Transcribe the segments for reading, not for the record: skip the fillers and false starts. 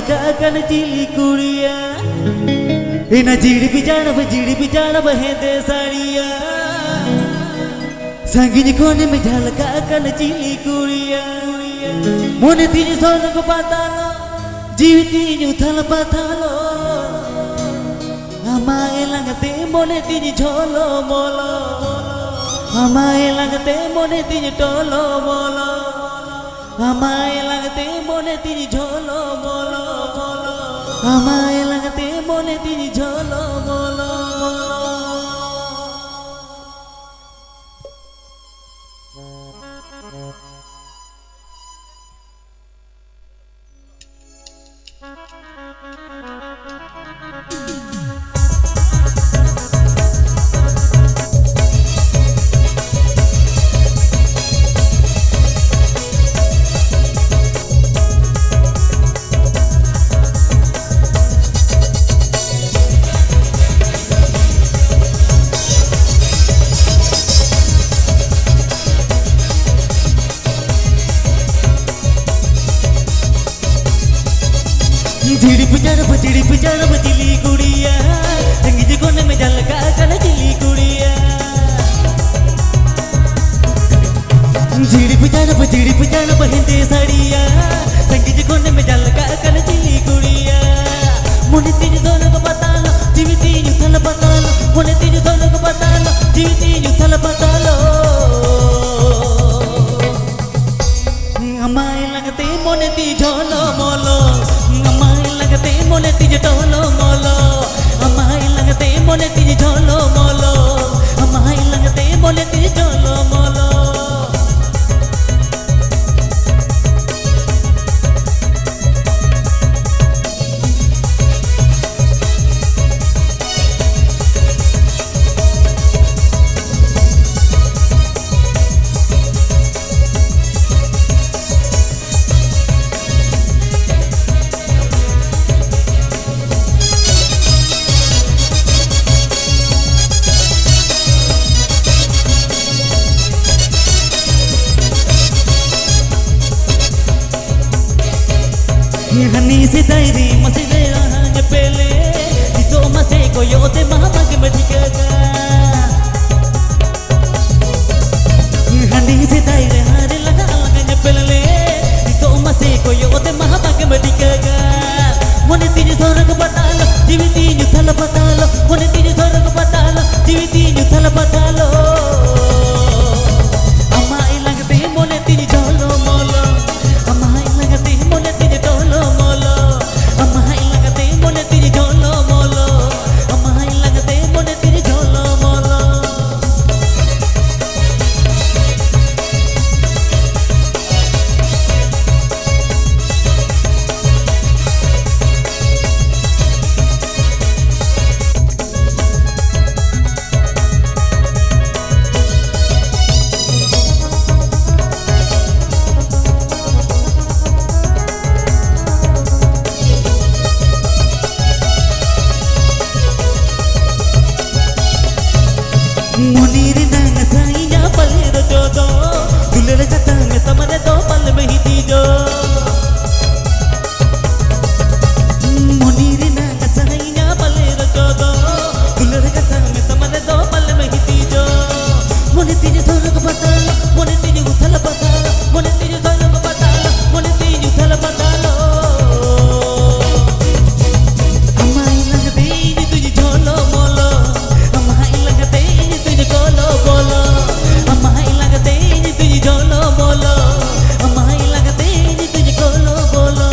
काकन chilli कुड़िया इना जीड़ भी जान बहेंदे साड़िया संगीन कोने में झलका कन चिली कुड़िया मोने तीन सोन को पातालो जीविती उथल पातालो हमारे लगते मोने तीन झोलो मोलो हमारे लगते मोने तीन टोलो मोलो हमारे लगते मोने तीन झोलो मोलो हमारे लगते मोने तीन झोलो मोलो झिड़ी पिचड़ चिली कुड़िया संगीत कोने में झलका कन चिली कुड़िया झिड़ी पिचड़ बहेंदे साड़िया संगीत कोने में झलका कन चिली कुड़िया मुने तीन सोन को पतालो जीविती उथल पतालो मुने तीन सोन को पतालो जीविती उथल पतालो हमारे लगते मोने ती झोलो मोलो लगते मोने तीज टोलो मोलो हमारे लगते मोने तीज झोलो मोलो हमारे लगते मोने तीज झोलो मोलो हनी से दायरी मसे रहा पहले तो मसे को योते मामा के मटिका हनी से दायरे हारे लगा पहले तो मसे को योते मामा के मटिका मोने तीन सोर को पतालो जीविती उथल पतालो मोने तीन सोर को पतालो जीविती उथल पतालो हमारे लगते मोने तीन झोलो मोलो हमारे लगते मोने तीन टोलो मोलो हमारे लगते मोने तीन झोलो मोलो हमारे लगते मोने तीन झोलो मोलो मुनीर नंग साइया पले रो जोदो दुलर कतंग तमरे दो पल में ही दीजो मुनीर नंग साइया पले रो जोदो दुलर कतंग तमरे दो पल में ही दीजो मुने तीन सोर को पतालो मुने तीन उथल पतालो मुने तीन सोर को पतालो मुने तीन उथल पतालो हमारे लगते तुझे झोलो मोलो हमारे लगते बोलो बोलो हमारे लगते तुझे झोलो बोलो हमारे लगते तुझे बोलो बोलो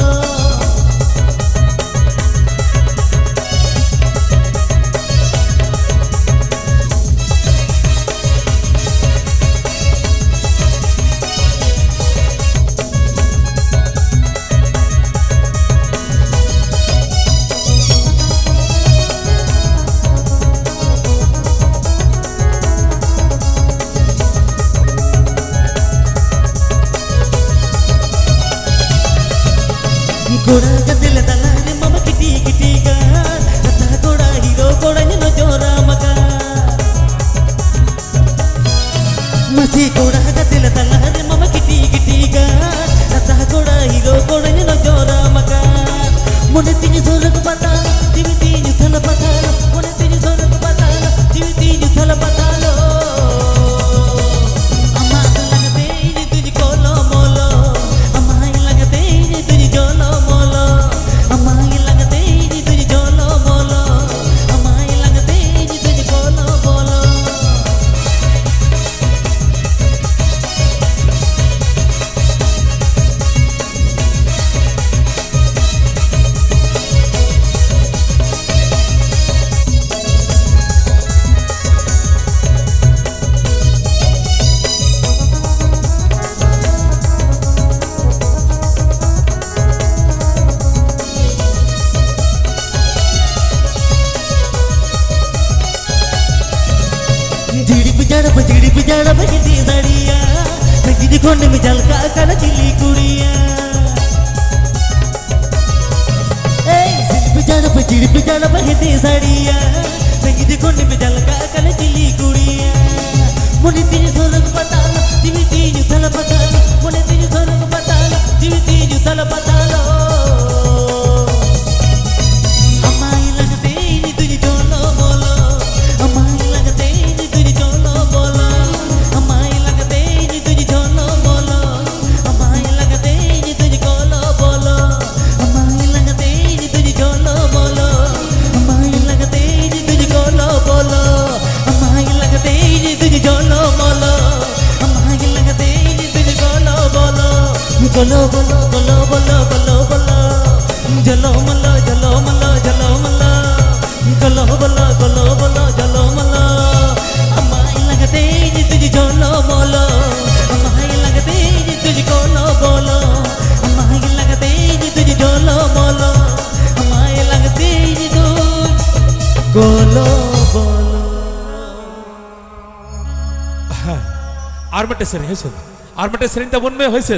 घोड़ा का दिल दलाने मम किटी किटी का कथा घोड़ा हीरो घोड़ा नो जोरा मका मसी घोड़ा का दिल दलाने मम किटी किटी का कथा घोड़ा हीरो घोड़ा नो जोरा मका कोने में जलका कर चिली कुड़िया चिड़ी पे जाना पहनते साड़िया संगीत कोने में जलका कर चिली कुड़िया मोने तीन थोलक पतालो जीवी तीन थल पतालो मोने तीन थोलक पतालो जीवी तीन थल पतालो अमाई लगते नी तुझे चोलो बोलो अमाई लगते नी तुझे चोलो बोलो अमाई लगते नी तुझे चोलो बोलो अमाई लगते नी तुझे कोलो बोलो अमाई लगते नी तुझे चोलो बोलो अमाई लगते नी तुझे कोलो बोलो अमाई लगते नी तुझे चोलो बोलो अमाई लगते नी तुझे कोलो बोलो कोलो बोलो कोलो बोलो कोलो बोलो जलो मलो जलो मलो जलो मलो कोलो बोलो कोलो बोलो जलो मलो अमाई लगते नी तुझे चोलो बोलो अमाई लगते नी तुझे कोलो बोलो अमाई लगते नी तुझे चोलो बोलो अमाई लगते नी तुझे कोलो बोलो আর মটে সেরে হয়েছে আর মটে সেরিনটা বনবে হয়েছে